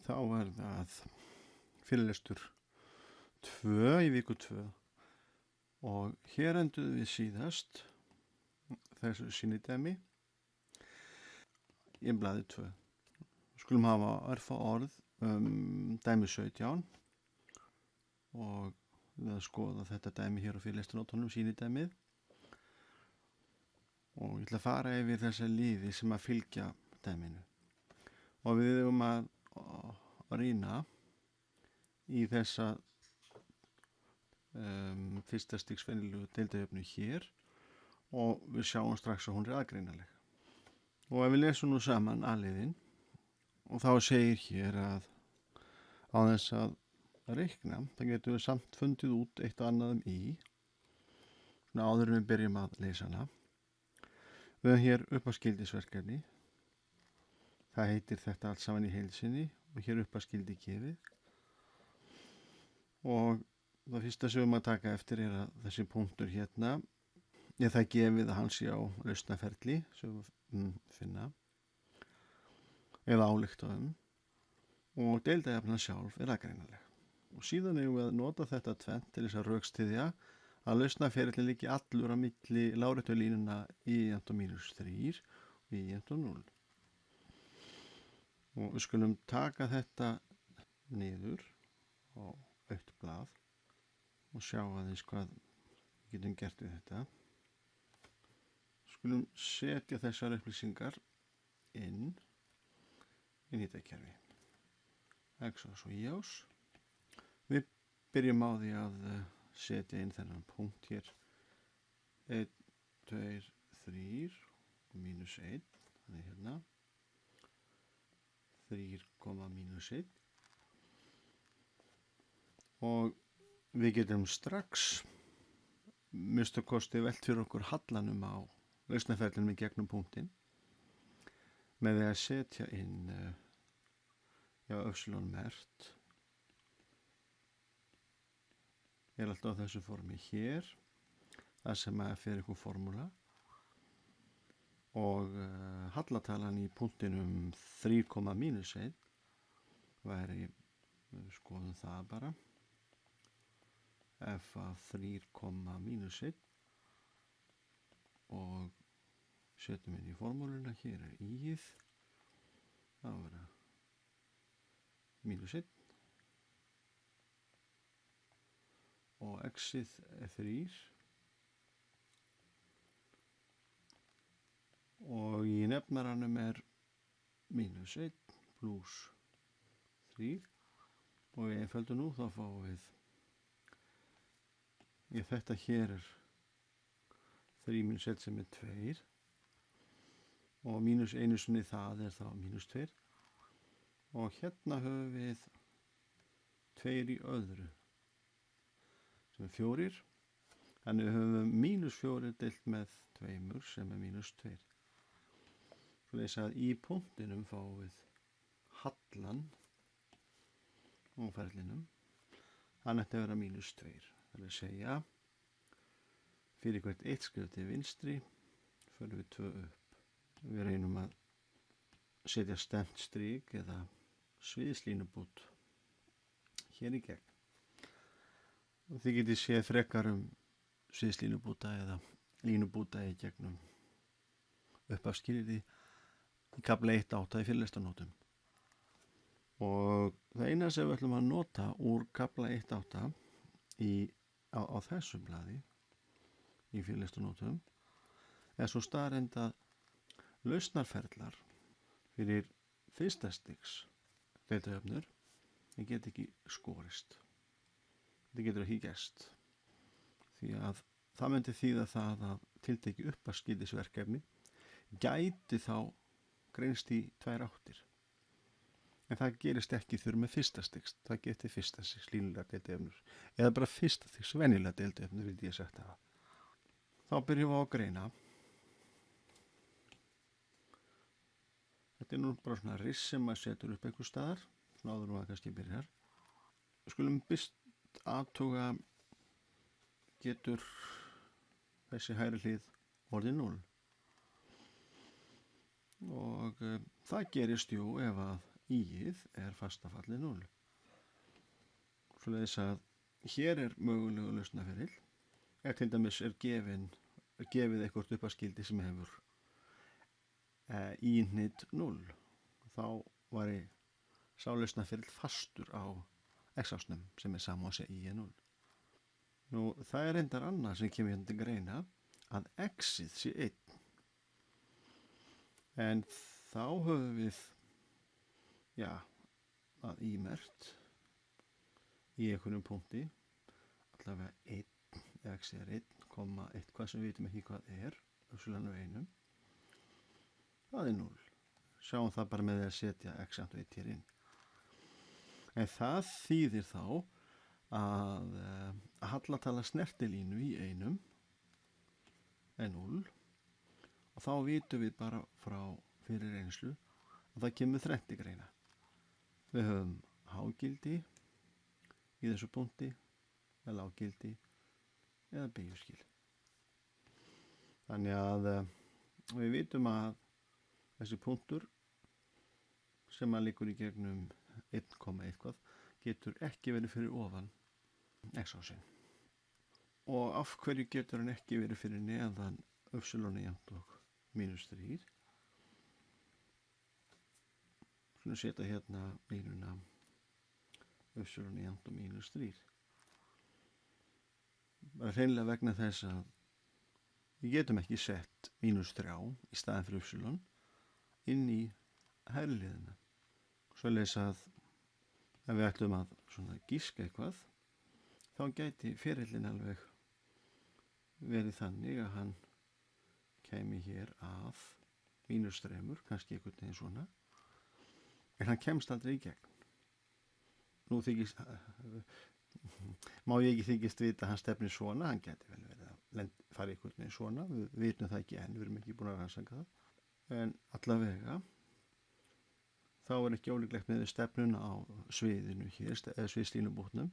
Þá er það fyrirlestur 2 í viku 2 og hér enduðum við síðast þessu sýnidæmi í blaði 2. Skulum hafa örfá orð dæmi 17 og við að skoða þetta dæmi hér á fyrirlestunótunum sýnidæmið og ég ætla að fara yfir þessa liði sem að fylgja dæminu og við erum að rýna í þessa fyrsta stigs venjulegu deildajöfnu hér og við sjáum strax að hún er aðgreinaleg. Og ef við lesum nú saman aðliðin og þá segir hér að á þess að reikna, það getum við samt fundið út eitt og annað í svona áður en við byrjum að lesa hana. Við höfum hér uppaskildisverkefni. Það heitir þetta allt saman í heilsinni og hér uppaskildi gefið. Og það fyrsta sem við maður taka eftir er að þessi punktur hérna, það gefið að hann sé á lausnaferli sem við finna eða álykta og deildajafnan sjálf er aðgreinaleg. Og síðan erum við að nota þetta tvennt til þess að rökstyðja að lausnaferlin liggi allur á milli láréttu-línuna I jafnt á -3 og I jafnt á 0. Og við skulum taka þetta niður á autt blað og sjá aðeins hvað við getum gert við þetta. Skulum setja þessar upplýsingar inn í þetta kerfi. X og svo Y ás. Við byrjum á því að setja inn þennan punkt hér 1, 2, 3 og -1 þannig hérna 3, -1 og við getum strax minnstu kosti velt fyrir okkur hallanum á lausnaferlinum í gegnum punktinn með því að setja inn öfsilon mert er alltaf á þessu formi hér það sem að fyrir einhver formúla og hallatalan í punktinum 3, -1 væri, við skoðum það bara f af 3, -1 og setjum inn í formúluna, hér er I-ið, þá verða -1 og x-ið er 3 og í nefnaranum er -1 pluss 3 og ef einföldu nú þá fáum við þetta hér er 3 -1 sem er 2 og -1 sinni það er þá -2 og hérna höfum við 2 í öðru sem er 4 þannig höfum við -4 deilt með 2 sem er -2 svo leysa að í punktinum fáum við hallan á ferlinum hann ætti að vera -2 það er að segja fyrir hvert 1 skrif til vinstri förum við 2 upp við reynum að setja stemt strik eða sviðslínubút hér í gegn og þið getið séð frekar sviðslínubúta eða línubúta í gegnum uppafskilyrði í kafla 1.8 í fyrirlestarnótum og það eina sem við ætlum að nota úr kafla 1.8 á þessum blaði í fyrirlestarnótum er svo staðreynd að lausnarferlar fyrir fyrsta stigs deildajöfnur það get ekki skorist þetta getur ekki gerst því að það myndi þýða það að tiltekið uppaskildisverkefni gæti þá greinst í 2 áttir en það gerist ekki þurr með fyrsta stigs það geti fyrsta stigs línulega deildajöfnur eða bara fyrsta stigs venjulega deildajöfnur vildi ég sagt það þá byrjum við á að greina þetta er nú bara svona riss sem maður setur upp einhver staðar svona áður og að kannski byrjar við skulum byrst aðtuga getur þessi hægri hlið orðið 0 og það gerist jú ef að í-ið er fastafallið 0. Svoleiðis að hér er mögulegu lausnaferill. Ef til dæmis er gefið eitthvað uppaskildi sem hefur í-hnit 0, þá væri sá lausnaferill fastur á x-ásnum sem er sama og segja í 0. Nú, það er reyndar annað sem kemur hérna til greina, að x-ið sé 1. En þá höfum við, að í-merkt í einhvernum punkti, allavega 1, x er 1, eitthvað sem við vitum ekki hvað er, upsilon og 1, það er 0. Sjáum það bara með því að setja x og 1 hér inn. En það þýðir þá að hallatala snertilínu í 1 er 0 og þá vitum við bara frá fyrir reynslu að það kemur þrennt til greina. Við höfum hágildi í þessu punkti, eða lággildi eða beygjuskil. Þannig að við vitum að þessi punktur sem að liggur í gegnum 1,1 getur ekki verið fyrir ofan x-ásinn. Og af hverju getur hann ekki verið fyrir neðan upsilon jafnt og mínus 3? Svona setja hérna línuna upsilon jafnt og mínus 3. Bara hreinlega vegna þess að við getum ekki sett mínus 3 í staðin fyrir upsilon inn í hægri hliðina. Svoleiðis að ef við ætlum að svona gíska eitthvað, þá gæti ferillinn alveg verið þannig að hann kæmi hér af mínus 3, kannski einhvern veginn svona, en hann kemst aldrei í gegn. Nú má ég ekki þykist vita að hann stefnir svona, hann gæti vel verið að fara einhvern veginn svona, við vitum það ekki enn, við erum ekki búin að rannsaka það, en allavega þá er ekki ólíklegt með stefnuna á sviðinu hér, eða sviðslínubútnum,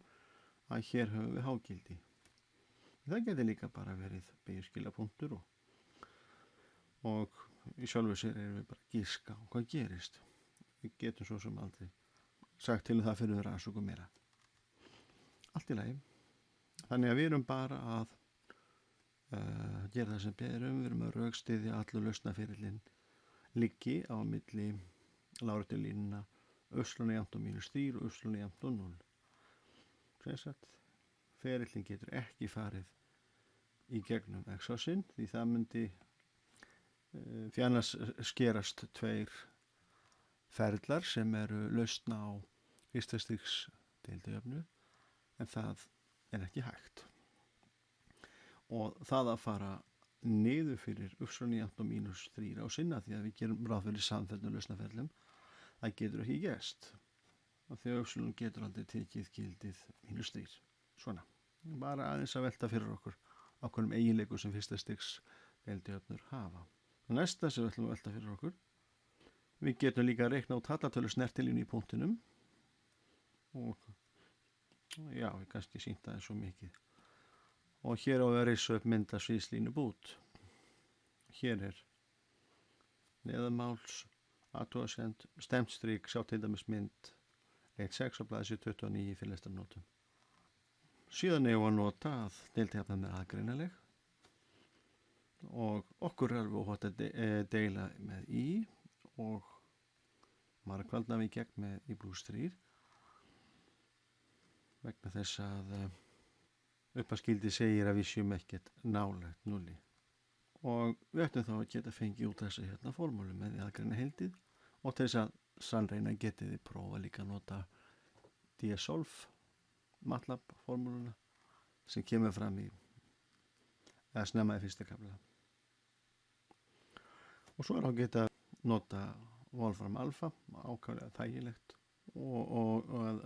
að hér höfum við hágildi. Það geti líka bara verið beygjuskilapunktur og í sjálfu sér erum við bara að giska á hvað gerist. Við getum svo sem aldrei sagt til það fyrir rannsókn meira. Allt í lagi. Þannig að við erum bara að gera það sem berum, við erum að rökstyðja allur lausnaferillinn liggi á milli láréttu-línuna upsilon jafnt og mínus 3 og upsilon jafnt og 0. Sem sagt, ferillinn getur ekki farið í gegnum x-ásinn því það myndi því annars skerast 2 ferlar sem eru lausna á fyrsta stigs deildajöfnu en það er ekki hægt. Og það að fara niður fyrir upsilon jafnt og mínus 3 á sinna því að við gerum ráð fyrir samfelldum lausnaferlum, það getur ekki gerst. Og þegar upsilon getur aldrei tekið gildið mínus 3. Svona. Bara aðeins að velta fyrir okkur ákveðnum eiginleikum sem fyrsta stigs deildajöfnur hafa. Næsta sem við ætlum að velta fyrir okkur, við getum líka að reikna út hallatölu snertilínu í punktinum og við kannski sýnt það svo mikið. Og hér á að reysa upp mynda sviðslínu bút. Hér er neðanmáls, athugasemd, stemt strik, sjá til dæmis mynd 1.6 á blaðsíðu 29 í fyrirlestarnótum. Síðan eigum við að nota að deildjafnan er aðgreinaleg og okkur er við óhætt að deila með í og margfaldna við gegn með í plus 3 vegna þess að uppaskildi segir að við séum ekkert nálægt 0. Og við ættum þá að geta fengið út þessa hérna formúlu með því aðgreina heildið og til þess að sannreina getið þið prófa líka að nota DSolve MATLAB formúluna sem kemur fram í eða snemma í fyrsta kafla. Og svo er á að geta nota Wolfram Alpha, ákaflega þægilegt og að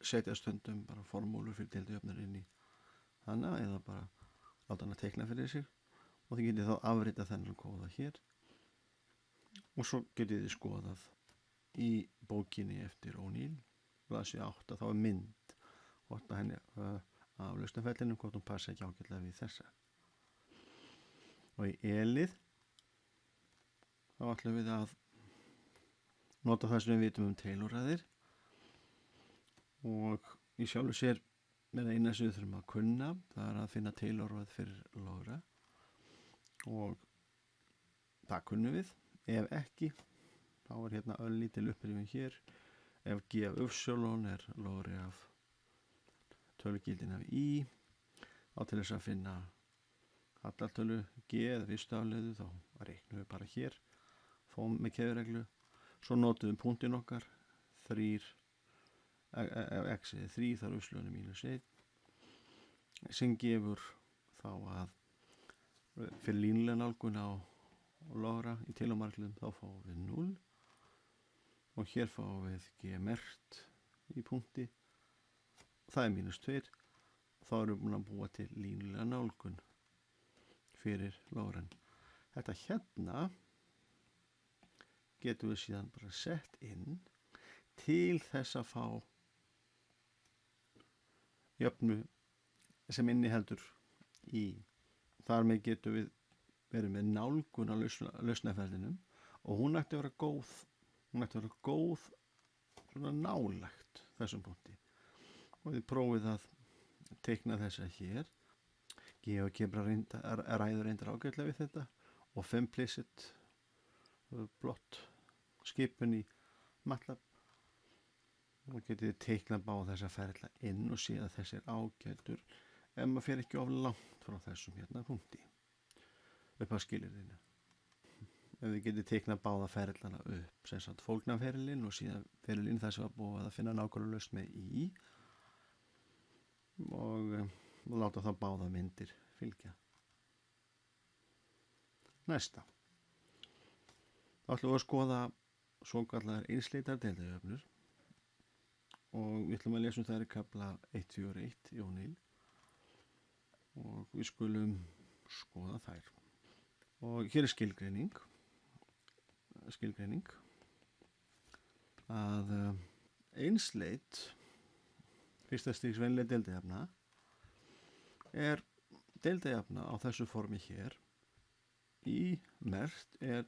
setja stundum bara formúlur fyrir deildajöfnur inn í hana eða bara láta hana teikna fyrir sig og þið getið þá afrita þennan kóða hér og svo getið þið skoðað í bókinni eftir O'Neill, blaðsíðu 8, þá er mynd hvort að henni af lausnarferlinum, hvort hún passa ekki ágætlega við þessa. Og í elið þá ætlum við að nota það sem við vitum Taylor-raðir og í sjálfu sér með eina sem við þurfum að kunna, það að finna Taylor-rað fyrir logra og það kunnum við. Ef ekki, þá hérna örlítil upprifjun hér. Ef G af Upsilon logri af tölugildin af I, þá til þess að finna hallartölu G eða fyrstu afleiðu, þá reiknum við bara hér, fáum með keðjureglu. Svo notum við punktin okkar, 3, ef x er 3, þá Upsilon -1, sem gefur þá að fyrir línulega nálgun á logra í Taylor-markliðum, þá fáum við 0. Og hér fáum við G mert í punkti, það er -2, þá erum við búin að búa til línulega nálgun fyrir logran. Þetta hérna getum við síðan bara sett inn til þess að fá jöfnu sem inniheldur í. Þar með getum við verið með nálgun á lausnarferðinum og hún ætti að vera góð. Hún ætti að vera góð svona nálægt þessum punkti. Og við prófið að teikna þessa hér. GeoGebra ræður reyndar ágætlega við þetta og Fimplicit blott skipun í MATLAB og getið teiknað báða þessa ferla inn og séð að þessi ágætur ef maður fer ekki of langt frá þessum hérna punkti upp á skilyrðinu. Ef við getum teiknað báða ferlana upp, sem sagt fólgnaferlin og síðan ferlin þess að búið að finna nákvæmlega lausn með í og láta þá báða myndir fylgja. Næsta. Þá ætlum við að skoða svokallaðar einsleitar deildajöfnur og við ætlum að lesa þær í kafla 141 í O'Neill og við skulum skoða þær. Og hér er skilgreining að einsleit fyrsta stigs venjuleg deildajafna er deildajafna á þessu formi hér. I mert er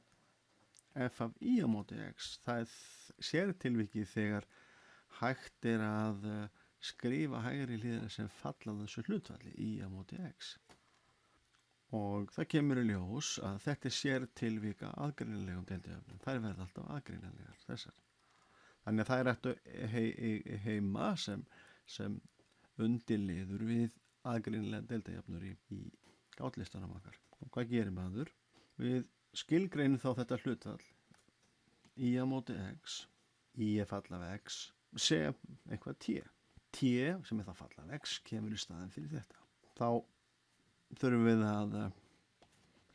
f af I á móti x. Það er sértilvikið þegar hægt er að skrifa hægri hliðina sem falla þessu hlutfalli I á móti x. Og það kemur í ljós að þetta er sértilvika aðgreinilegum deildajöfnum. Þær verða alltaf aðgreinilegar þessar. Þannig að það er eftir heima sem undirliður við aðgreinilega deildajöfnur í gátlistanum okkar. Og hvað gerir maður? Við skilgreinum þá þetta hlutfall I á móti x, I er fall af x, sem eitthvað t. T sem er það fall af x kemur í staðinn fyrir þetta. Þá þurfum við að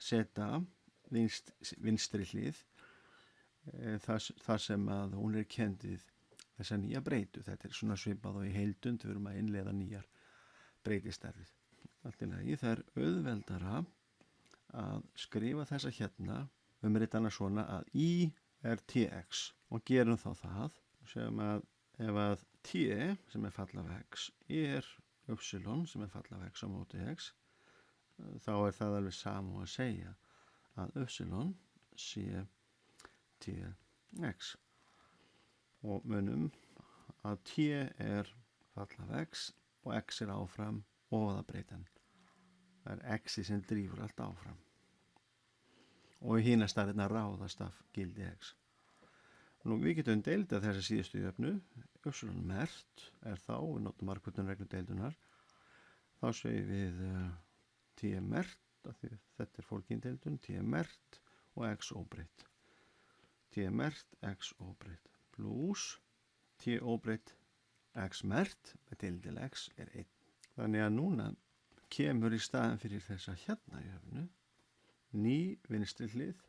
setja vinstri hlið þar sem að hún er kendið þessa nýja breytu. Þetta er svona svipað og í heildund, við erum að innleiða nýjar breytistærðir. Allt í lagi, það er auðveldara að skrifa þessa hérna ritana svona að I er tx og gerum þá það sem að ef að t sem er fall af x er upsilon sem er fall af x á móti x, þá er það alveg sama að segja að upsilon sé tx og munum að t er fall af x og x er áfram ofaðabreytan. Það er x sem drífur allt áfram og hina stærðina ráðast af gildi x. Nú við getum deildað þessa síðustu jöfnu. Upsilon mert er þá, við notum margföldunarreglu deildunar, þá segjum við t mert, þetta er fólkindeildun, t mert og x óbreytt. T mert, x óbreytt, pluss t óbreytt, x mert, með deildil x er 1. Þannig að núna kemur í staðin fyrir þessa hérna jöfnu, ný vinstri hlið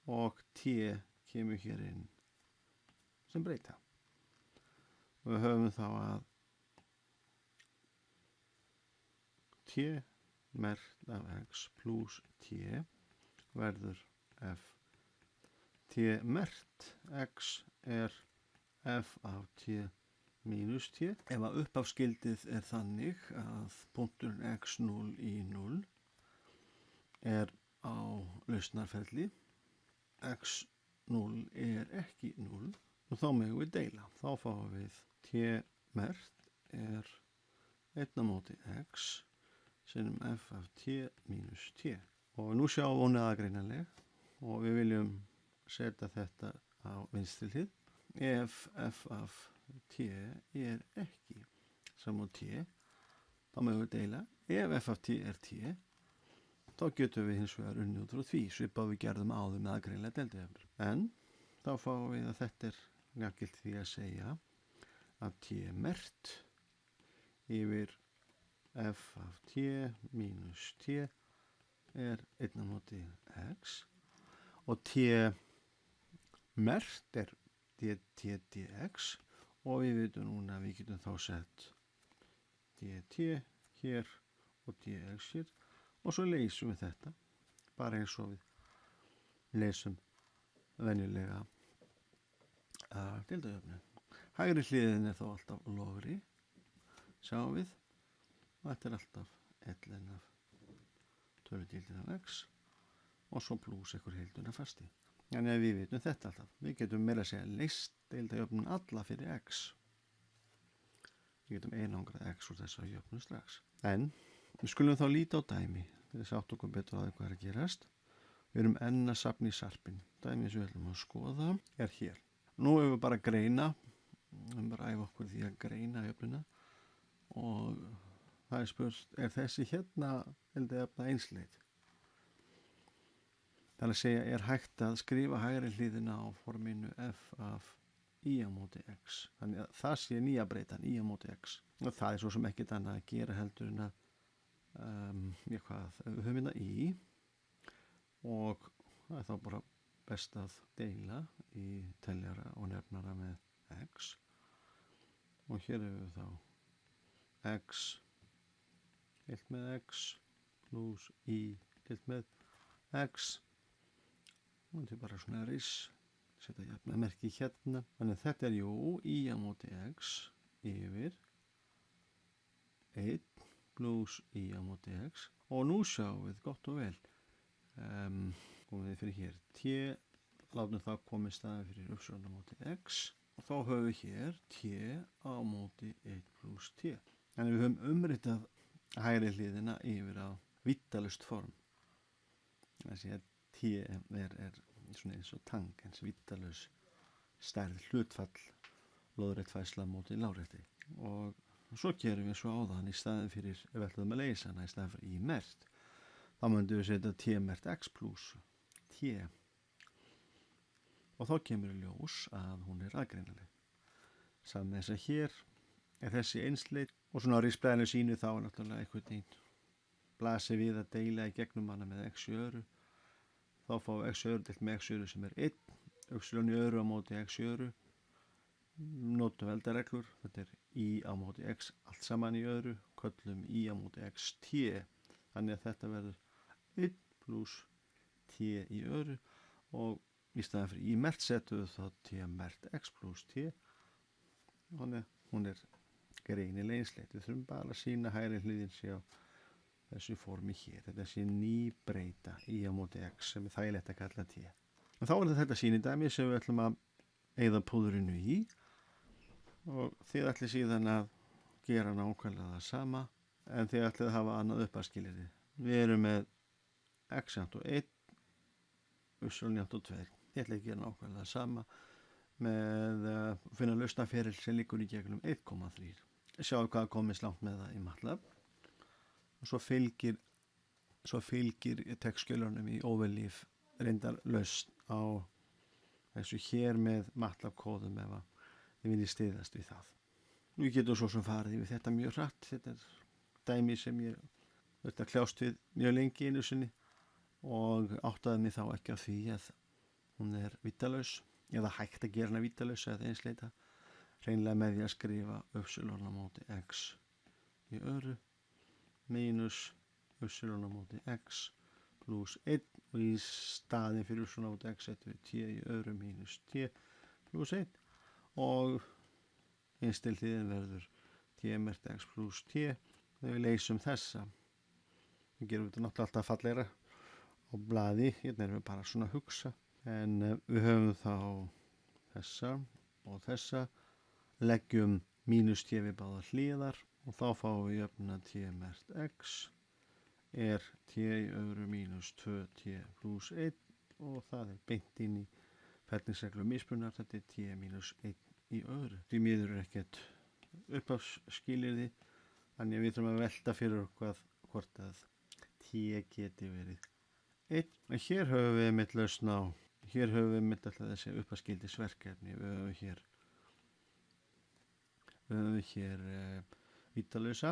og t kemur hér inn sem breyta. Og við höfum þá að t mert af x pluss t verður f. T mert x er f af t mínus t. Ef að uppafskildið er þannig að punkturinn x0 í 0 er á lausnarferli, x0 er ekki 0, þá megum við deila. Þá fáum við t mert er 1 á móti x sinnum f af t mínus t. Og nú sjáum hún aðgreinanleg og við viljum setja þetta á vinstri hlið. Ef f af t er ekki saman t, þá megum við deila. Ef f af t er t, þá getum við hins vegar unnið út frá því, svipað við gerðum áður með aðgreinanlegar deildajöfnur. En þá fáum við að þetta er jafngilt því að segja að t mert yfir f af t mínus t er 1 á móti x og t mert er dt dx og við vitum núna að við getum þá sett dt hér og dx hér og svo leysum við þetta bara eins og við leysum venjulega deildajöfnu. Hægri hliðin er þá alltaf logri, sjáum við, og þetta er alltaf ln af töludeildin af x og svo pluss einhver heildun af fasti. Þannig að við vitum þetta alltaf. Við getum meira að segja leyst deildajöfnun alla fyrir x. Við getum einangrað x úr þessa jöfnu strax. En við skulum þá líta á dæmi til þess að átta okkur betur á því hvað er að gerast. Við erum enn að safna í sarpinn. Dæmi sem við ætlum að skoða er hér. Nú hefur við bara að greina, við höfum bara að æfa okkur því að greina jöfnuna og það er spurt, er þessi hérna deildajöfna einsleit? Það er að segja, er hægt að skrifa hægri hliðina á forminu f af í á móti x. Þannig að það sé nýja breytan, í á móti x. Og það er svo sem ekkert annað að gera heldur en að við höfum hérna í og það er þá bara best að deila í teljara og nefnara með x og hér hefur við þá x deilt með x pluss í deilt með x og þetta er bara svona rís, setja jafnamerki hérna, þannig að þetta er jú í á móti x yfir 1 pluss í á móti x og nú sjáum við gott og vel og við fyrir hér t, látum það komið staði fyrir uppsvörn á móti x og þá höfum við hér t á móti 1 pluss t. Þannig við höfum umritað hægri hliðina yfir á vittalust form. Þessi að t er svona eins og tangens vittalus stærð hlutfall lóðréttfærsla á móti lárétti og svo gerum við svo áðan í staðin fyrir, ef við ætlum að leysa hana í staðin fyrir í mert, þá myndum við setja t mert x pluss t og þá kemur í ljós að hún er aðgreinaleg. Saman þess að hér er þessi einsleit og svona á rísblæðinu sínu þá er náttúrulega einhvern veginn blasir við að deila í gegnum hana með x í öru. Þá fáum við x í öru deilt með x í öru sem er 1, y í öru á móti x í öru. Notum veldareglur, þetta er í á móti x allt saman í öru, köllum í á móti x t, þannig að þetta verður 1 pluss t í öru og í staðan fyrir í mert settum við þá t mert x pluss t, þannig að hún er greinileg einsleit. Við þurfum bara að sína hægri hliðin sé á þessu formi hér, þetta sé ný breyta í á móti x sem er þægilegt að kalla t. En þá er þetta sýnidæmi sem við ætlum að eyða púðrinu í og þið ætlið síðan að gera nákvæmlega það sama en þið ætlið að hafa annað uppaskilyrði. Við erum með x jafnt og 1, y jafnt og 2. Þið ætlið að gera nákvæmlega það sama með að finna lausnarferil sem liggur í gegnum 1,3. Sjáum hvað komist langt með það í MATLAB. Og svo fylgir textskjölunum í overleaf reyndar lausn á þessu hér með MATLAB kóðum ef að þið viljið styðast við það. Við getum svo sem farið yfir þetta mjög hratt. Þetta er dæmi sem ég þurfti að kljást við mjög lengi einu sinni og áttaði mig þá ekki á því að hún er vítalaus eða hægt að gera hana vítalaus eða einsleita hreinlega með því að skrifa y á móti x í öru mínus y á móti x pluss 1 og í staðin fyrir y á móti x settum við t í öru mínus t pluss 1 og einstil hliðin verður t mert x pluss t þegar við leysum þessa. Við gerum þetta náttúrulega alltaf fallegra á blaði, hérna erum við bara svona að hugsa en við höfum þá þessa og þessa, leggjum mínus t við báðar hliðar og þá fáum við jöfnuna t mert x er t í öðru mínus 2t pluss 1 og það er beint inn í ferningsreglu mismunnar, þetta er t mínus 1 í öðru. Því miður er ekkert upphafsskilyrði, þannig að við þurfum að velta fyrir okkur hvort að t geti verið 1. En hér höfum við mitt lausn á, hér höfum við mitt alltaf þessi upphafsgildisverkefni, við höfum hér vítalausa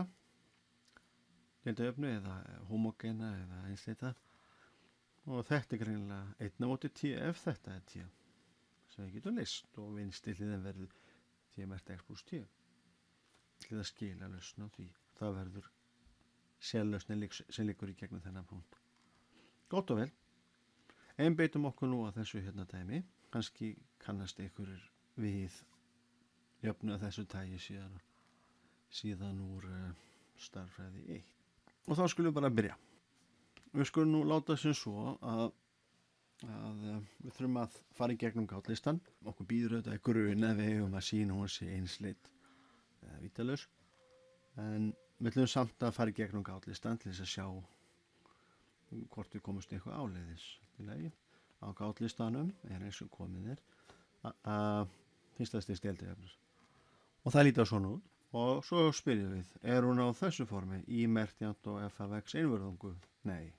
deildajöfnu eða homogena eða einsleita og þetta er greinilega 1 á móti t ef þetta er t sem við getum list og vinstri hliðin verður t mert x pluss t til að skila lausn á því. Það verður sérlausnin sem liggur í gegnum þennan punkt. Gott og vel. Einbeitum okkur nú að þessu hérna dæmi. Kannski kannast einhverjir við jöfnu að þessu tægi síðan úr stærðfræði 1. Og þá skulum við bara byrja. Við skulum nú láta sem svo að við þurfum að fara í gegnum gátlistan. Okkur býður auðvitað í grun að við eigum að sína hún sé einsleit eða vítalaus. En við ætlum samt að fara í gegnum gátlistan til þess að sjá hvort við komumst eitthvað áleiðis. Á gátlistanum er eins og komið fyrsta stigs deildajöfnur. Og það lítur svona út. Og svo spyrjum við, er hún á þessu formi í mert jafnt og f af x einvörðungu? Nei.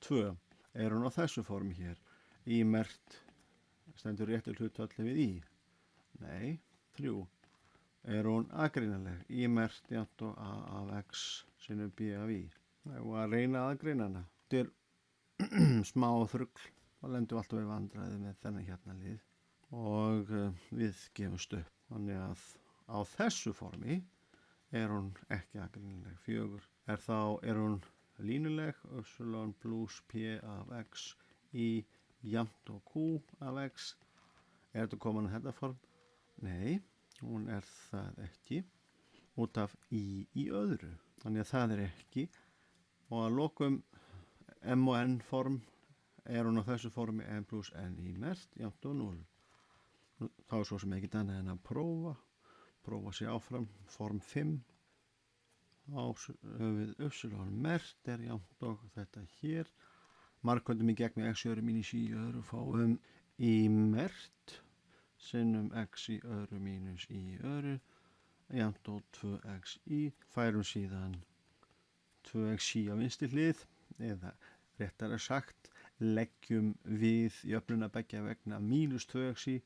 2. Er hún á þessu formi hér í mert stendur réttur hlutfalli við í? Nei. 3. Er hún aðgreinaleg í mert jafnt og a af x sinnum b af í? Það er að reyna aðgreinana. Þetta er smá þrugl og lendum alltaf við vandræði með þennan hérna lið og við gefumst upp. Þannig að á þessu formi er hún ekki aðgreinileg. 4. Er hún línuleg, y pluss p af x í jafnt og q af x. Er þetta komin á þetta form? Nei, hún er það ekki út af í öðru. Þannig að það er ekki. Og að lokum m og n form er hún á þessu formi m pluss n í mert jafnt og 0. Þá er svo sem ekki annað en að prófa sig áfram. Form 5 á við y mert er jafnt og þetta hér. Margkvöldum í gegn með x í öðru mínus í öðru fáum í mert sinnum x í öðru mínus í öðru jafnt og 2x í. Færum síðan 2x í á vinstri hlið eða réttara sagt leggjum við jöfnuna beggja vegna mínus 2x í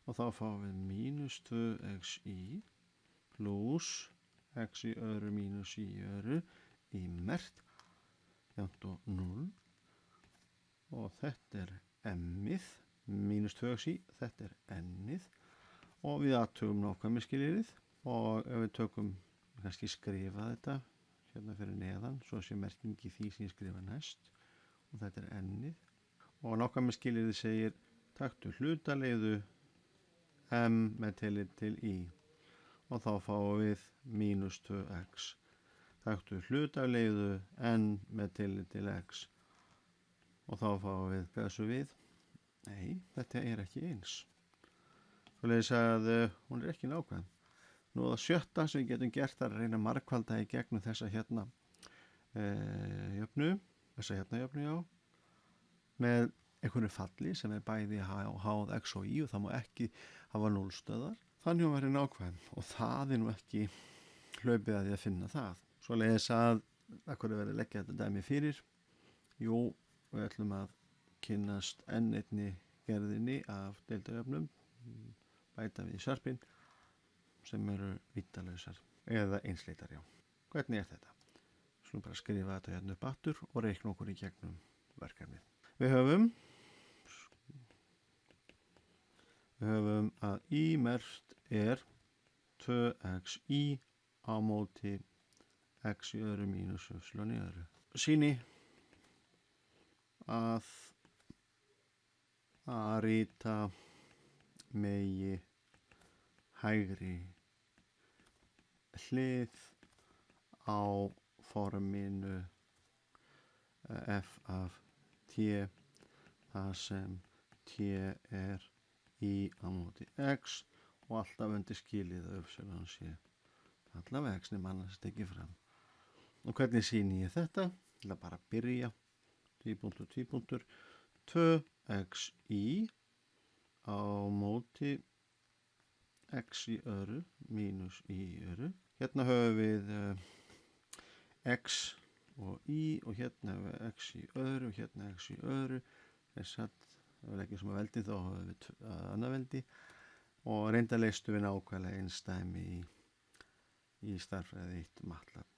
og þá fáum við mínus 2x í pluss x í öðru mínus í öðru í mert jafnt og 0 og þetta er m-ið, mínus 2x í, þetta er n-ið og við aðtökum nákvæmniskilyrðið og ef við tökum, kannski skrifa þetta hérna fyrir neðan, svo sé merkingi því sem ég skrifa næst og þetta er n-ið og nákvæmniskilyrðið segir taktu hlutaleiðu m með tillit til í og þá fáum við mínus 2x. Taktu hlutaleiðu n með tillit til x og þá fáum við þessu við. Nei, þetta er ekki eins. Svoleiðis að hún er ekki nákvæm. Nú það sjötta sem við getum gert er að reyna margfalda í gegnum þessa hérna jöfnu, já, með einhverju falli sem er bæði háð x og y og það má ekki hafa núllstöðar. Þannig hún verið nákvæm og það er nú ekki hlaupið að því að finna það. Svoleiðis að hverju verið að leggja þetta dæmi fyrir? Jú, við ætlum að kynnast enn einni gerðinni af deildajöfnum, bæta við sörpinn sem eru vítalausar eða einsleitar, já. Hvernig er þetta? Við skulum bara skrifa þetta hérna upp aftur og reikna okkur í gegnum verkefnið. Við höfum að í mert er 2x í á móti x í öðru mínus y í öðru. Sýni að rita megi hægri hlið á forminu f af t þar sem t er í á móti x og alltaf undir skilið að uppsilon sé allavega x nema annars tekið fram. Og hvernig sýni ég þetta? Ég ætla bara að byrja, tvípunktur, 2x í á móti x í öðru mínus í öðru. Hérna höfum við x og y og hérna höfum við x í öðru og hérna x í öðru. Þess að ef við leggjum sem að veldi þá höfum við annað veldi og reynda leystu við nákvæmlega einstæmi í stærðfræði 1 MATLAB.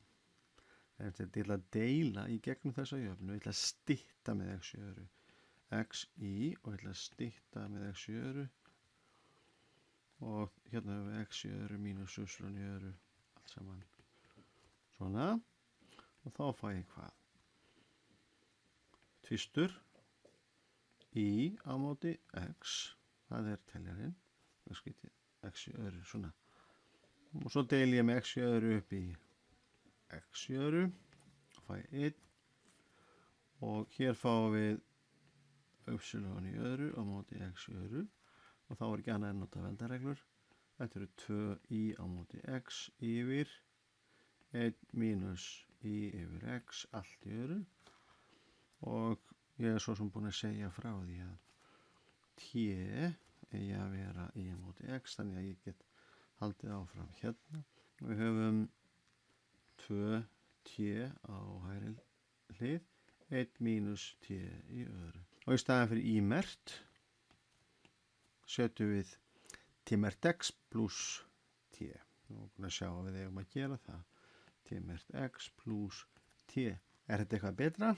Ég ætla að deila í gegnum þessa jöfnu, ég ætla að stytta með x í öðru x í og ég ætla að stytta með x í öðru og hérna höfum við x í öðru mínus y í öðru, allt saman svona og þá fæ ég hvað? Tvistur í á móti x, það er teljarinn, x í öðru svona og svo deil ég með x í öðru upp í x í öðru og fæ 1 og hér fáum við y í öðru á móti x í öðru og þá er ekki annað en nota veldareglur. Þetta eru 2i á móti x yfir 1 mínus i yfir x allt í öðru og ég er svo sem búin að segja frá því að t eigi að vera i á móti x þannig að ég get haldið áfram hérna. Við höfum 2t á hægri hlið, 1 mínus t í öðru. Og í staðan fyrir í mert setjum við t mert x pluss t. Nú erum við búin að sjá að við eigum að gera það. T mert x pluss t. Er þetta eitthvað betra?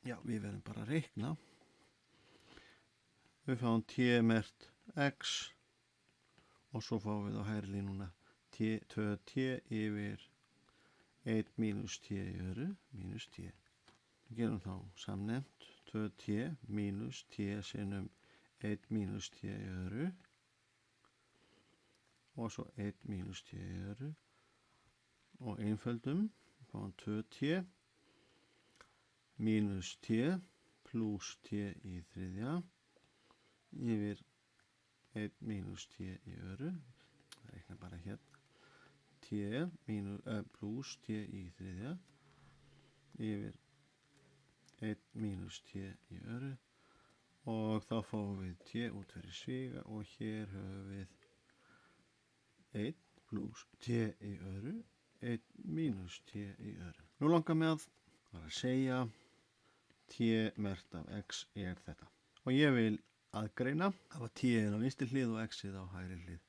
Já, við verðum bara að reikna. Við fáum t mert x og svo fáum við á hægri línuna 2t yfir 1 mínus t í öðru mínus t. Við gerum þá samnefnt 2t mínus t sinnum 1 mínus t í öðru og svo 1 mínus t í öðru og einföldum fáum 2t mínus t pluss t í þriðja yfir 1 mínus t í öðru. Það reikna bara hérna. T pluss t í þriðja yfir 1 mínus t í öðru og þá fáum við t út fyrir sviga og hér höfum við 1 pluss t í öðru, 1 mínus t í öðru. Nú langar mig að bara segja t mert af x er þetta og ég vil aðgreina að t-ið á vinstri hlið og x-ið á hægri hlið.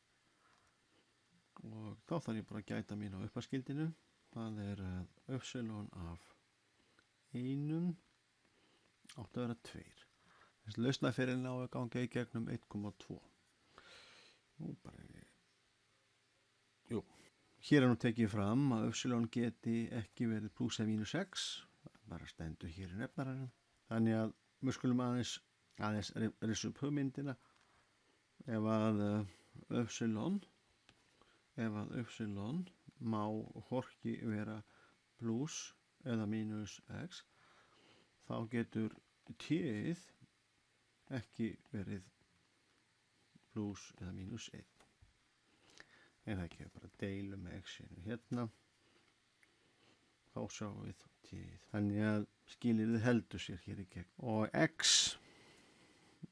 Og þá þarf ég bara að gæta mín á uppaskildinu. Það er að y af 1 átti að vera 2. Þessi lausnarferillinn á að ganga í gegnum 1,2. Nú bara hér er nú tekið fram að y geti ekki verið pluss eða mínus x. Bara stendur hér í nefnaranum. Þannig að við skulum aðeins risa upp hugmyndina. Ef að y má hvorki vera pluss eða mínus x, þá getur t-ið ekki verið pluss eða mínus 1. En það ekki bara deilu með x-inu hérna, þá sjáum við t-ið. Þannig að skilyrðið heldur sér hér í gegn. Og x,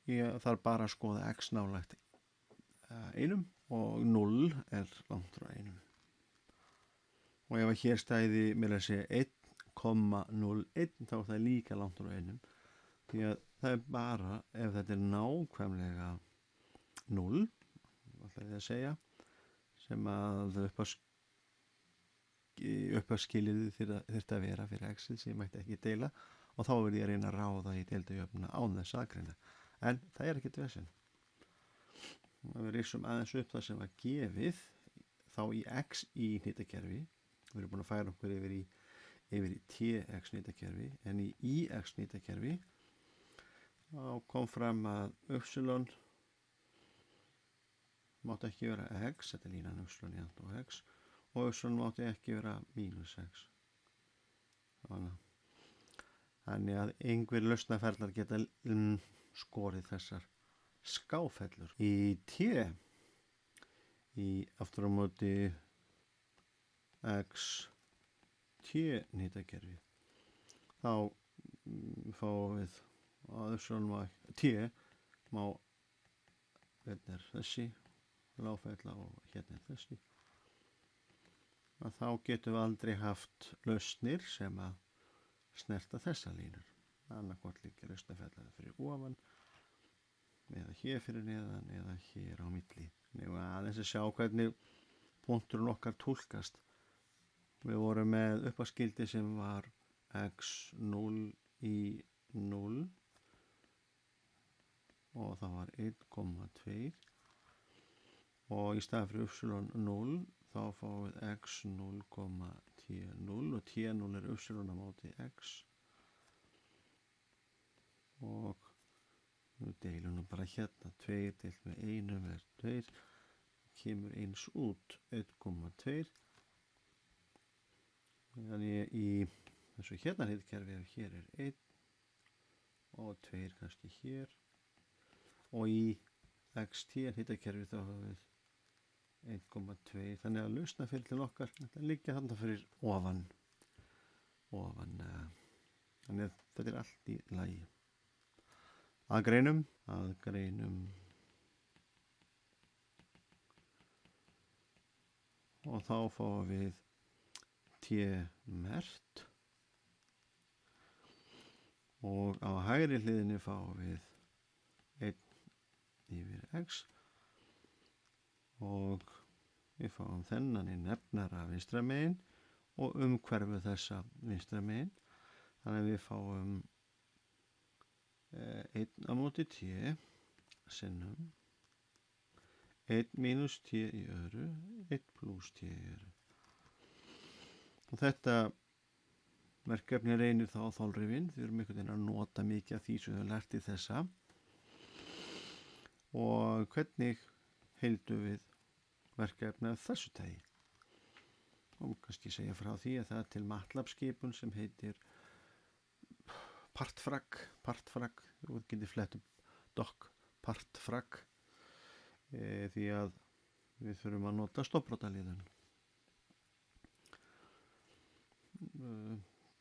ég þarf bara að skoða x nálægt 1 og 0 er langt frá 1. Og ef hér stæði mér að segja 1,01 þá er það líka langt frá 1. Því að það er bara ef þetta er nákvæmlega 0, ætla ég að segja, sem að upphafsskilyrðið þyrfti að vera fyrir x-ið sem ég mætti ekki deila og þá verði ég að reyna að ráða í deildajöfnuna án þess aðgreina. En það er ekkert vesen. Við risum aðeins upp það sem var gefið þá í x í hnitakerfi. Við erum búin að færa okkur yfir í tx hnitakerfi en í x hnitakerfi þá kom fram að y mátti ekki vera x, þetta er línan y í and og x og y mátti ekki vera mínus x. Þannig að einhver lausnarferðlar geta skorið þessar skáfellur. Í T, í aftur á móti x T hnitakerfi, þá fáum við að T má, hérna er þessi lágfella og hérna er þessi, að þá getum við aldrei haft lausnir sem að snerta þessa línur. Annarkvort líka lausnarfellar fyrir ofan eða hér fyrir neðan eða hér á milli. Nefnum aðeins að sjá hvernig punkturinn okkar túlkast. Við vorum með uppaskildi sem var x0 í 0 og það var 1,2 og í staðan fyrir upsilon 0 þá fáum við x0, t0 og t0 er upsilon á móti x og við deilum nú bara hérna 2 deilt með 1 er 2, kemur eins út 1,2. Þannig í þessu hérna hnitakerfi hér er 1 og 2 kannski hér og í xt hnitakerfi þá höfum við 1,2, þannig að lausnarferillinn okkar liggja þarna fyrir ofan þannig að þetta er allt í lagi. Að greinum og þá fáum við T merkt og á hægri hliðinni fáum við 1 yfir x og við fáum þennan í nefnara vinstra megin og umhverfu þessa vinstra megin, þannig að við fáum 1 á móti t sinnum 1 mínus t í öðru 1 pluss t í öðru. Og þetta verkefni reynir þá á þolrifin. Við erum einhvern veginn að nota mikið af því sem við höfum lært í þessa. Og hvernig heildum við verkefni af þessu tagi? Og kannski segja frá því að það er til MATLAB-skipun sem heitir partfrag. Þú getur flett upp doc partfrag því að við þurfum að nota stofnbrotaliðun.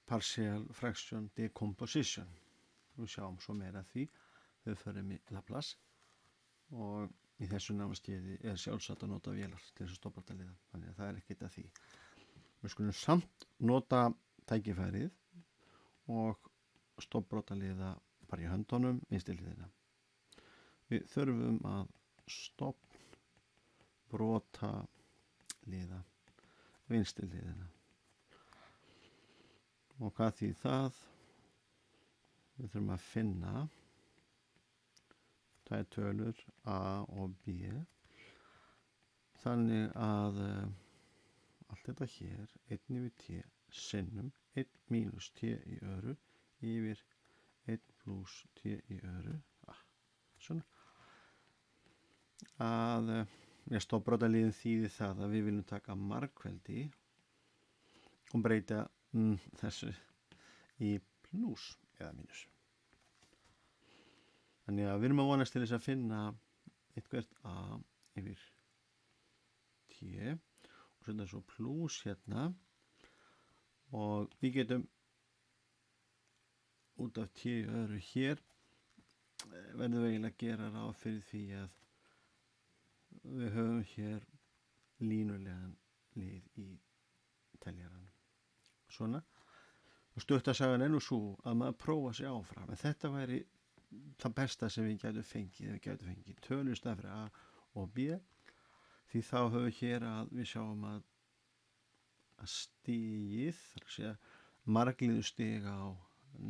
Partial fraction decomposition. Við sjáum svo meira því þau förum í Laplace og í þessu námskeiði er sjálfsagt að nota vélar til þess að stofnbrotaliða, þannig að það er ekkert að því. Við skulum samt nota tækifærið og stofnbrotaliða bara í höndunum vinstri hliðina. Við þurfum að stofnbrotaliða vinstri hliðina. Og hvað því það? Við þurfum að finna tvær tölur a og b þannig að allt þetta hér 1 yfir t sinnum 1 mínus t í öðru yfir 1 pluss t í öðru svona að stofnbrotaliðin þýðir það að við viljum taka margfeldi og breyta þessu í pluss eða mínus. Þannig að við erum að vonast til þess að finna eitthvert a yfir t og setja svo pluss hérna og við getum út af t í öðru hér verðum við eiginlega að gera ráð fyrir því að við höfum hér línulegan lið í teljaranum. Svona, og stuttasagan er nú svo að maður prófa sig áfram, en þetta væri það besta sem við gætum fengið tölur í stað fyrir a og b, því þá höfum við hér að við sjáum að stigið, þar að segja margliðu stig á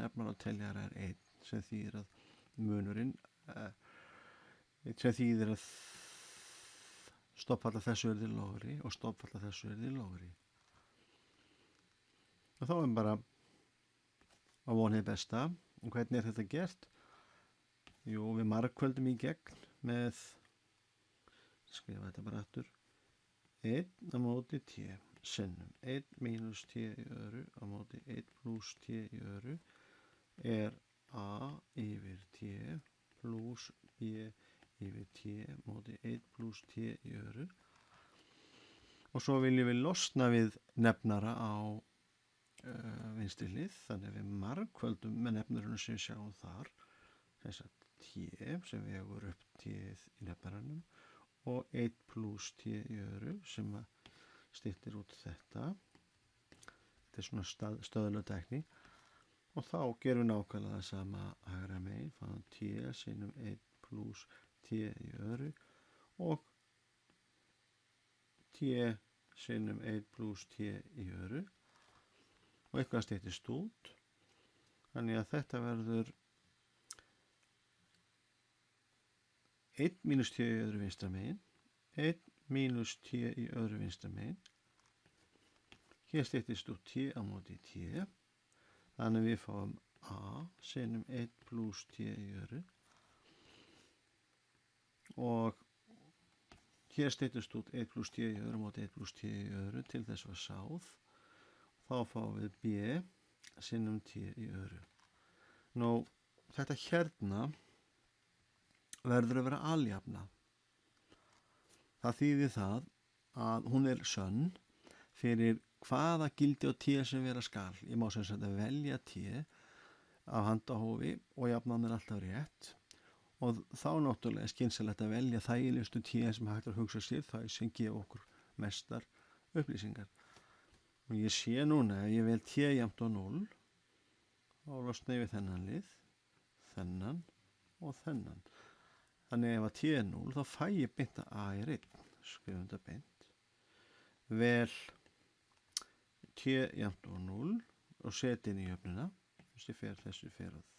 nefnar á teljara er 1, sem þýðir að munurinn sem þýðir að stofnfalla þessu yrði lágri og stofnfalla þessu yrði lágri. Og þá er bara að vona hið besta. Og hvernig er þetta gert? Jú, við margföldum í gegn með, skrifa þetta bara aftur, 1 á móti t sinnum 1 mínus t í öðru á móti 1 pluss t í öðru er a yfir t pluss b yfir t móti 1 pluss t í öðru. Og svo viljum við losna við nefnara á vinstri hlið, þannig að við margföldum með nefnarunum sem við sjáum þar, þess að t sem vegur upp t-ið í nefnaranum og 1 pluss t í öðru sem styttir út þetta. Þetta er svona stöðlatekník og þá gerum við nákvæmlega það sama hægra megin, fáum t sinnum 1 pluss t í öðru og t sinnum 1 pluss t í öðru og eitthvað styttist út. Þannig að þetta verður 1 mínus t í öðru vinstra megin, 1 mínus t í öðru vinstra megin. Hér styttist út t á móti t. Þannig við fáum a sinnum 1 pluss t í öðru og hér styttist út 1 pluss t í öðru móti 1 pluss t í öðru til þess var sáð. Þá fáum við b sinnum t í öðru. Nú, þetta hérna verður að vera aljafna. Það þýðir það að hún er sönn fyrir hvaða gildi á t sem vera skal. Ég má sem sagt að velja t af handahófi og jafnan er alltaf rétt. Og þá náttúrulega er skynsamlegt að velja þægilegustu t sem hægt að hugsa sér, það sem gefa okkur mestar upplýsingar. Og ég sé núna ef ég vel t jafnt og 0, þá losna ég við þennan lið, þennan og þennan. Þannig ef að t er 0, þá fæ ég beint að a er 1, skrifum þetta beint. Vel t jafnt og 0 og setja inn í jöfnuna, þessi fer og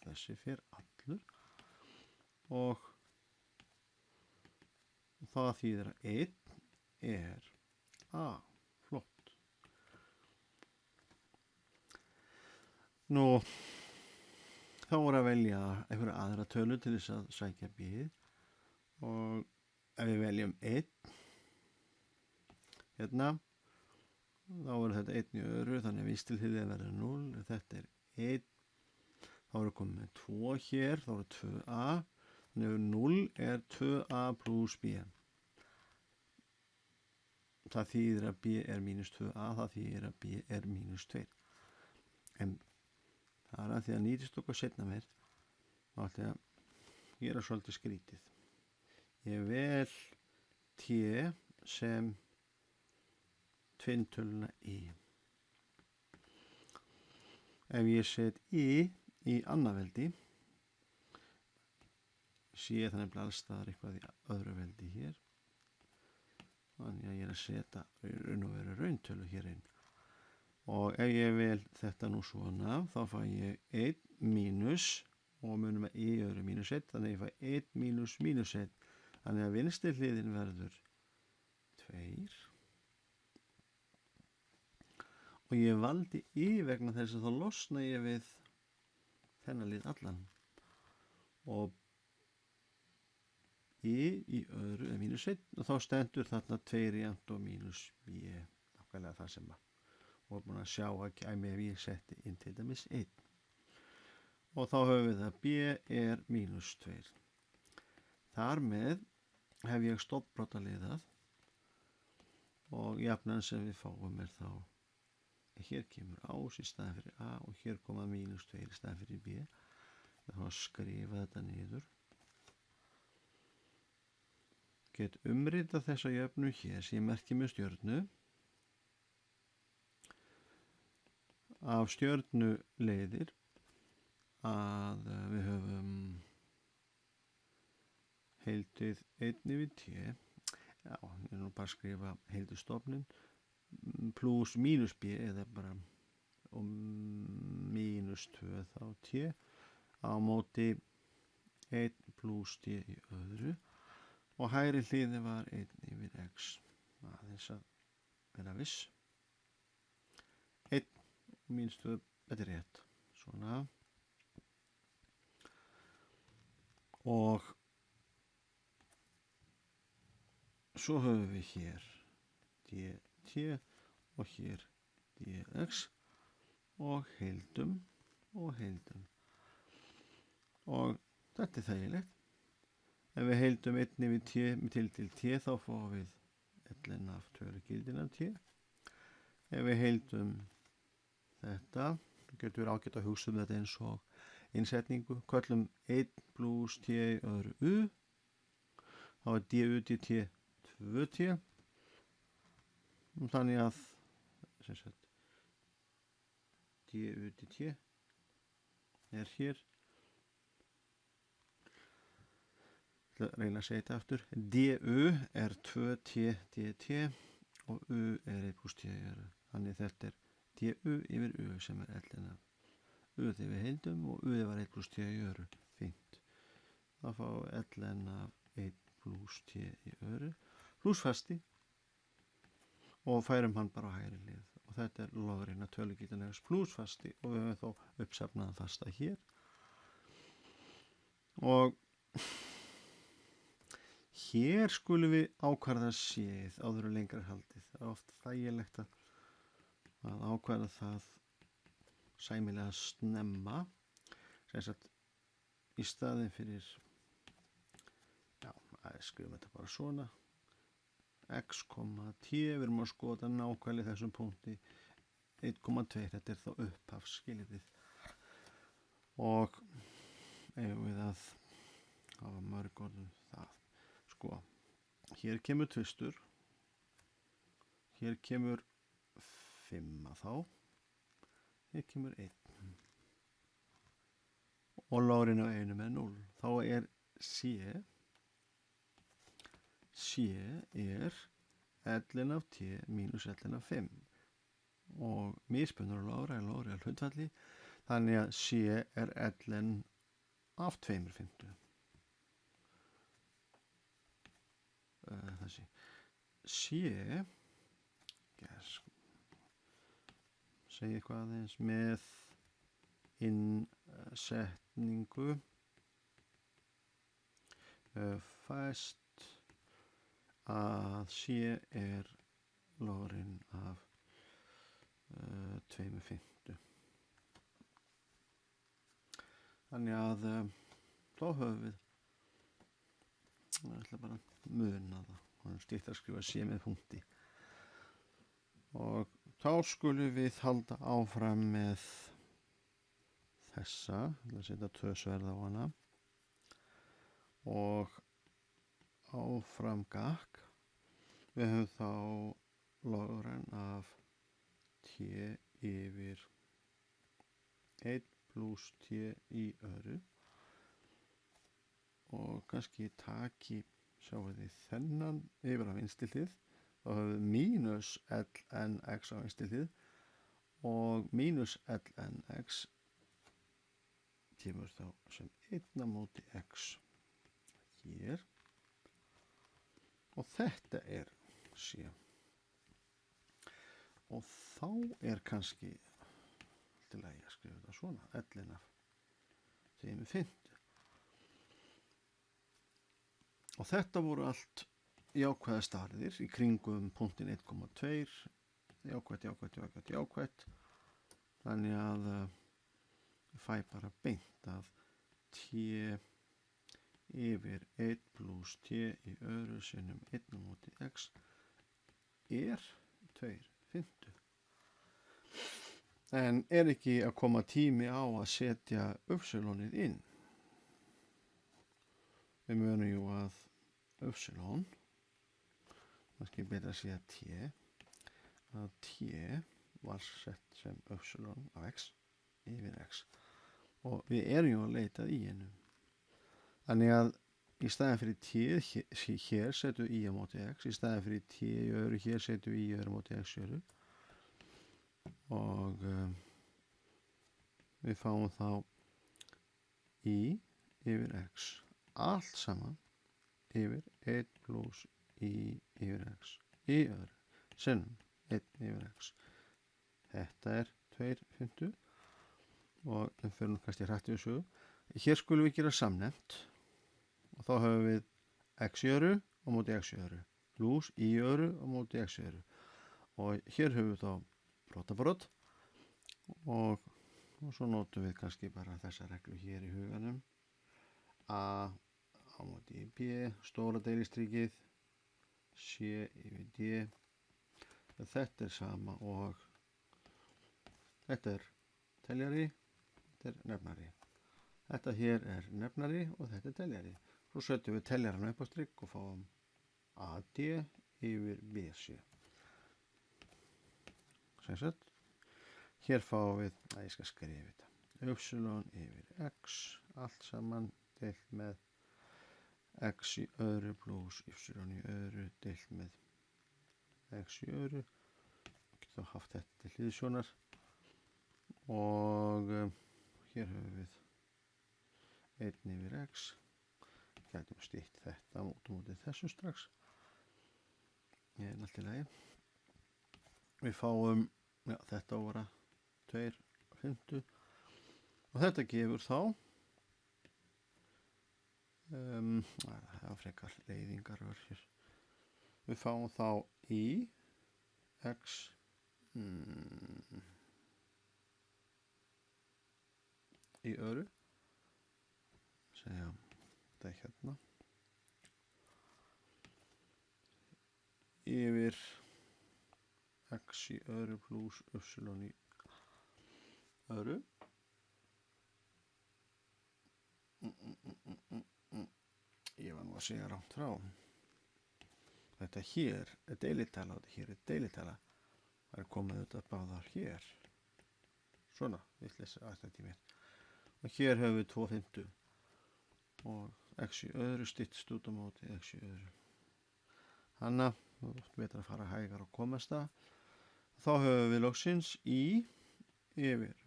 þessi fer allur. Og það þýðir að 1 er a. Flott. Nú, þá voru að velja einhverja aðra tölu til þess að sækja b og ef við veljum 1 hérna, þá voru þetta 1 í öðru, þannig að vístilhliðið verður 0, þetta er 1, þá voru komið með 2 hér, þá voru 2a, þannig að 0 er 2a pluss b. Það þýðir að b er mínus 2a, það þýðir að b er mínus 2. En það er að því að nýtist okkur setna meir, þá ætla ég að gera svolítið skrítið. Ég vel t sem tvinntöluna i. Ef ég set í annarveldi, sé þannig alls staðar eitthvað í öðru veldi hér. Þannig að ég er að setja raun og veru rauntölu hér inn. Og ef ég vel þetta nú svona, þá fæ ég 1 mínus, og munum að í öðru mínus 1, þannig að ég fæ 1 mínus mínus 1. Þannig að vinstri hliðin verður 2. Og ég valdi í vegna þess að þá losna ég við þennan lið allan. Og í öðru er mínus 1 og þá stendur þarna 2 jafnt og mínus b, nákvæmlega það sem og er búin að sjá að kæmi ef ég setti inn til dæmis 1. Og þá höfum við að b er mínus 2. Þar með hef ég stofnbrotaliðað og jafnan sem við fáum er þá hér kemur ás í staðan fyrir a og hér koma mínus 2 í staðan fyrir b. Þá skrifa þetta niður. Get umritað þessa jöfnu hér sem ég merki með stjörnu. Af stjörnu leiðir að við höfum heildið 1 yfir t. Já, ég er nú bara að skrifa heildustofnin pluss mínus b eða bara mínus 2 þá t á móti 1 pluss t í öðru og hægri hliðin var 1 yfir x. Aðeins að vera viss. 1 mínus 2, þetta er rétt. Svona. Og svo höfum við hér dt og hér dx og heildum og heildum. Og þetta er þægilegt. Ef við heildum 1 yfir t til t þá fáum við ellin af tölugildin af t. Ef við heildum þetta, getur við ágætt að hugsa þetta eins og innsetningu. Köllum 1 plus t í öðru u. Þá du til t 2t. Þannig að du til t er hér. Reyna að segja þetta aftur. Du er 2t dt og u er 1 plus t í öðru. Þannig þetta er du yfir u sem er ellin af u þegar við heildum og u var 1 plus t í öðru. Fínt. Það fá ellin af 1 plus t í öðru. Plúsfasti og færum hann bara á hægri hlið. Og þetta er lóðurinn að tölugildin er plúsfasti og við höfum þá uppsafnaðan fasta hér. Og hér skulum við ákvarða séð áður og lengra haldið. Það er oft þægilegt að ákvarða það sæmilega snemma. Sem sagt í staðin fyrir, skrifum þetta bara svona. X, t, við erum að skoða nákvæmlega þessum punkti 1,2, þetta er þá upphafsskilyrðið og eigum við að hafa mörg orðum það. Sko, hér kemur tvistur, hér kemur 5 þá, hér kemur 1 og lóðurinn á einum er 0. Þá er c er ellin af t mínus ellin af 5 og mismunur á lóðri að hlutfalli, þannig að c er ellin af 2/5. Þessi c segi eitthvað aðeins með innsetningu fæst að c er lóðurinn af 2/5. Þannig að þá höfum við, ég ætla bara að muna það, hann stýrt að skrifa c með punkti. Og þá skulum við halda áfram með þessa, ég ætla að setja 2 sverð á hana og áfram gakk. Við höfum þá lóðurinn af t yfir 1 plus t í öðru og kannski taki, sjáum við þennan yfir á vinstri hlið, þá höfum við mínus lnx á vinstri hlið og mínus lnx kemur þá sem 1 á móti x hér og þetta er c. Og þá er kannski til að ég skrifa þetta svona, ellin af 2/5. Og þetta voru allt jákvæða stærðir í kringum punktin 1,2, jákvætt. Þannig að ég fæ bara beint að t yfir 1 plus t í öðru sinnum 1 á móti x er 2/5. En er ekki að koma tími á að setja upsilonið inn? Við munum jú að upsilon, kannski betra að segja t, að t var sett sem upsilon af x yfir x og við erum jú að leita í hennu. Þannig að í staðin fyrir t hér setjum við í á móti x, í staðin fyrir t í öðru hér setjum við í öðru móti x í öðru og við fáum þá í yfir x allt saman yfir 1 plus í yfir x í öðru sinnum 1 yfir x. Þetta er 2/5 og við fyrir kannski hrætt í þessu. Hér skulum við gera samnefnt og þá höfum við x í öðru á móti x í öðru plus í öðru á móti x í öðru og hér höfum við þá brotabrot og svo notum við kannski bara þessa reglu hér í huganum. A á móti í B, stóra deilistrikið, C yfir D. Þetta er sama og þetta er teljari, þetta er nefnari. Þetta hér er nefnari og þetta er teljari. Svo setjum við teljaran upp á strikk og fáum AD yfir BC. Sem sagt, hér fáum við, ég skal skrifa þetta, y yfir x, allt saman deilt með x í öðru pluss y í öðru deilt með x í öðru. Við getum haft þetta til hliðsjónar og hér höfum við 1 yfir x. Gætum stýtt þetta út á móti þessu strax. Ég allt í lagi. Við fáum, þetta voru 2/5 og þetta gefur þá það er frekar leiðingar hér. Við fáum þá í x í öðru, segja þetta hérna, yfir x í öðru pluss y í öðru. Ég var nú að segja rátt frá. Þetta hér er deilitala og þetta hér er deilitala. Það er komið auðvitað báðar hér. Svona, vitleysa aðstætti mér. Og hér höfum við 2/5 og x í öðru styttst út á móti x í öðru. Hanna, þú veit að fara hægar og komast það. Þá höfum við loksins í yfir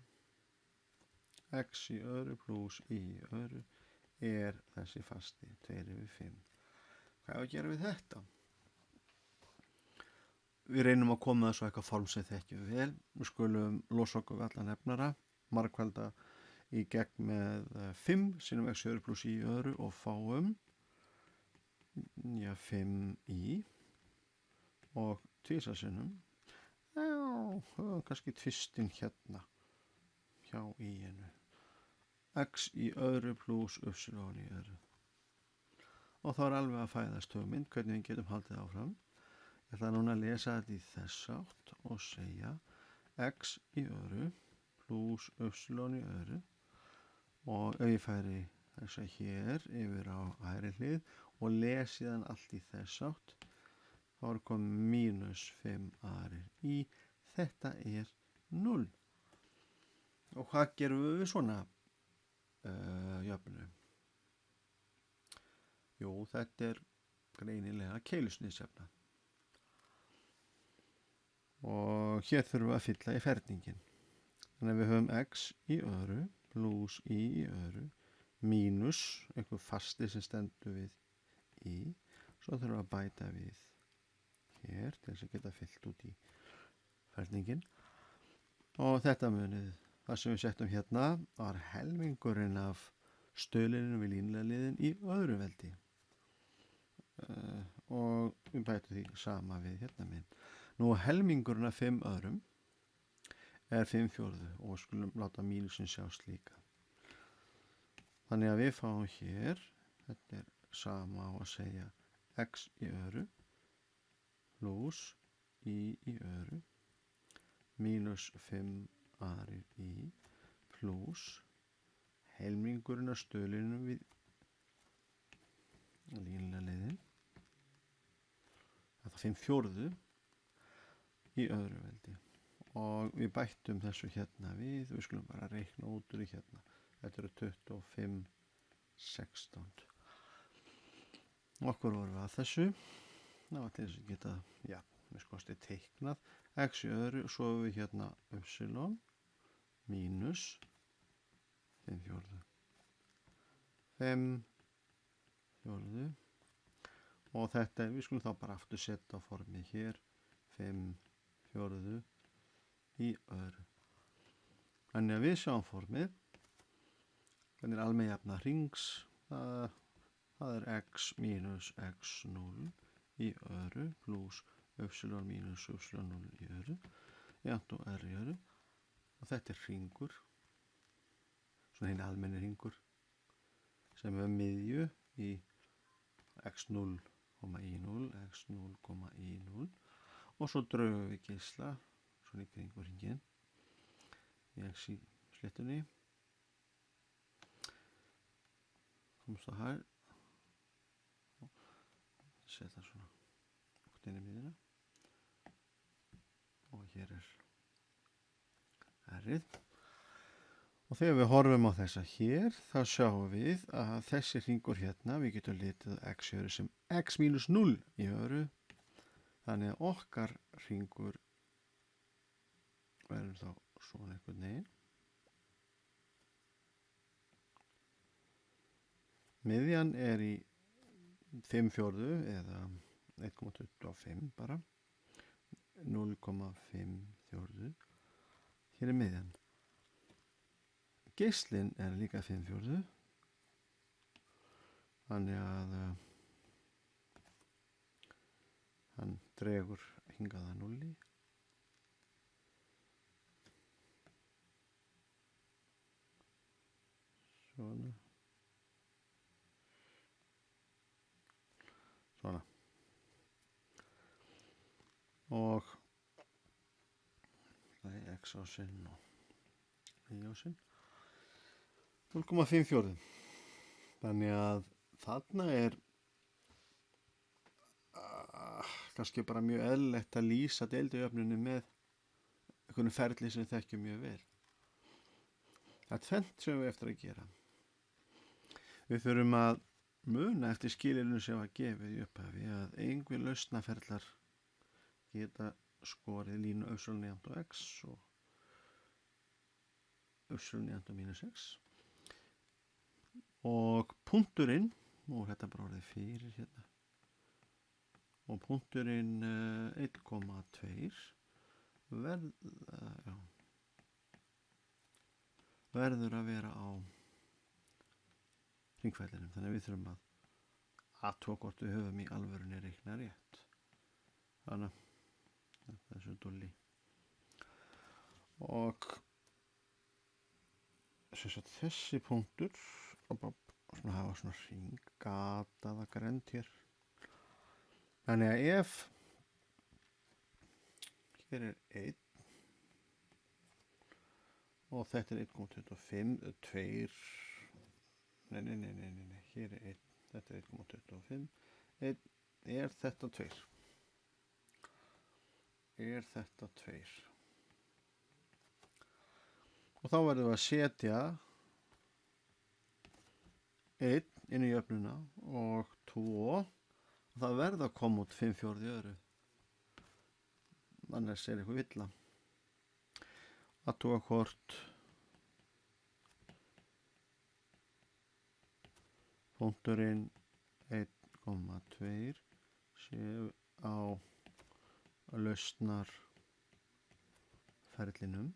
x í öðru pluss y í öðru er þessi fasti 2/5. Hvað er að gera við þetta? Við reynum að koma þessu eitthvað form sem þekkjum vel. Við skulum losa okkur við alla nefnara, margfalda í gegn með 5 sinnum x í öðru pluss y í öðru og fáum 5 í og tvisvar sinnum kannski tvistinn hérna hjá í-inu. X í öðru pluss y í öðru. Og þá er alveg að fæðast hugmynd hvernig við getum haldið áfram. Ég ætla núna að lesa þetta í þess átt og segja x í öðru pluss y í öðru og ef ég færi þessa hér yfir á hægri hlið og les síðan allt í þess átt þá er komið mínus 5 aðrir í. Þetta er 0. Og hvað gerum við svona jöfnu? Jú, þetta er greinilega keilusniðsjöfna. Og hér þurfum við að fylla í ferningin. Þannig að við höfum x í öðru pluss y í öðru mínus einhver fasti sem stendur við í. Svo þurfum við að bæta við hér til þess að geta fyllt út í ferningin. Og þetta munið, það sem við settum hérna var helmingurinn af stöðlinu við línulega liðin í öðru veldi. Og við bætum því sama við hérna minn. Nú helmingurinn af 5 öðrum er 5/4 og skulum láta mínusin sjást líka. Þannig að við fáum hér, þetta er sama á að segja x í öðru pluss y í öðru mínus 5 aðrir í pluss helmingurinn af stöðlinu við línulega leiðin. Þetta 5/4 í öðru veldi. Og við bættum þessu hérna við skulum bara reikna út úr í hérna. Þetta eru 25/16. Okkur vorum við að þessu. Það var til þess að geta, við skoðast teiknað x í öðru og svo við hérna y mínus 5/4. 5/4 og þetta, við skulum þá bara aftur setja á formið hér 5/4 í öðru. Þannig að við sjáum formið. Þannig er almenn jafna hrings. Það er x mínus x0 í öðru pluss y mínus y0 í öðru jafnt og r í öðru. Og þetta er hringur. Svona hinn almenni hringur sem er miðju í x0, y0, x0, y0 og svo draugum við geisla svona í kringu hringinn í x í sléttunni. Komst það her. Setja svona út inn í miðjuna og hér R-ið. Og þegar við horfum á þessa hér, þá sjáum við að þessi hringur hérna, við getum litið x í öðru sem x mínus 0 í öðru. Þannig að okkar hringur verður þá svona einhvern veginn. Miðjan í 5/4 eða 1,25 bara. 0,5/4. Hér miðjan. Geislinn líka 5/4. Þannig að hann dregur hingað að 0. Svona. Svona. Og það x ásinn og y ásinn. 0,5/4. Þannig að þarna kannski bara mjög eðlilegt að lýsa deildajöfnunni með einhvern ferli sem við þekkjum mjög vel. Það tvennt sem við eftir að gera. Við þurfum að muna eftir skilyrðinu sem var gefið í upphafi að einhver lausnaferlar geta skorið línu y jafnt á x og y jafnt á mínus x. Og punkturinn, og þetta bara orðið fyrir hérna, og punkturinn 1,2 verður að vera á hringfellinum. Þannig að við þurfum að athuga hvort við höfum í alvörunni reiknað rétt. Þannig að þessu dulli. Og þessi punktur svona hafa svona hringgataða grennd hér. Þannig að ef hér 1 og þetta 1,25, 2, nei, hér 1, þetta 1,25, þetta 2. Þetta 2. Og þá verðum við að setja 1 inn í jöfnuna og 2 og það verða að koma út 5/4 í öðru. Annars eitthvað villa. Athuga hvort punkturinn 1,2 séu á lausnarferlinum.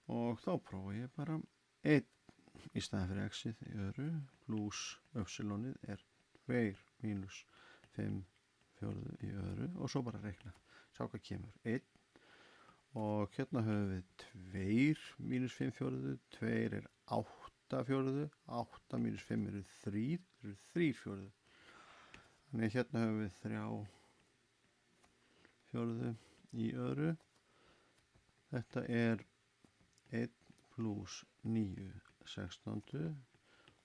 Og þá prófa ég bara 1 í staðan fyrir x-ið í öðru pluss y-ið 2 mínus 5/4 í öðru og svo bara reikna. Sjá hvað kemur. 1 og hérna höfum við 2 mínus 5/4, 2 8/4, 8 mínus 5 3, 3/4. Þannig hérna höfum við 3/4 í öðru. Þetta 1 pluss 9/16.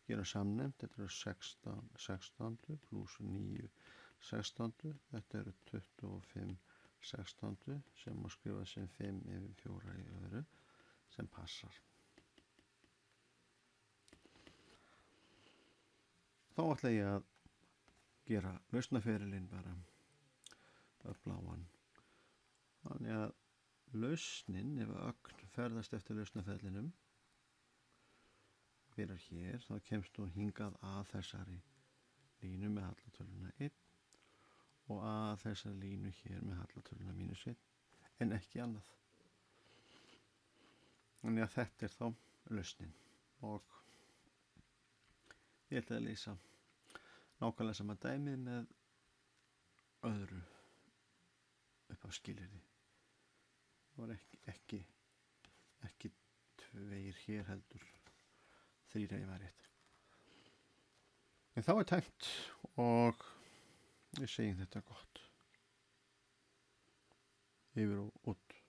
Gera samnefnt, þetta 16 pluss 9/16. Þetta 25/16 sem má skrifa sem 5/4 í öðru sem passar. Þá ætla ég að gera lausnarferilinn bara bláan. Þannig að lausnin, ef ögn ferðast eftir lausnarferlinum, byrjar hér, þá kemst þú hingað að þessari línu með hallatöluna 1 og að þessari línu hér með hallatöluna mínus 1, en ekki annað. Þannig að þetta þá lausnin og ég ætla að lýsa nákvæmlega sama dæmið með öðru upp á skilyrði. Það var ekki 2 hér heldur 3 ef ég var rétt. En þá er tæmt og við segjum þetta gott. Yfir og út.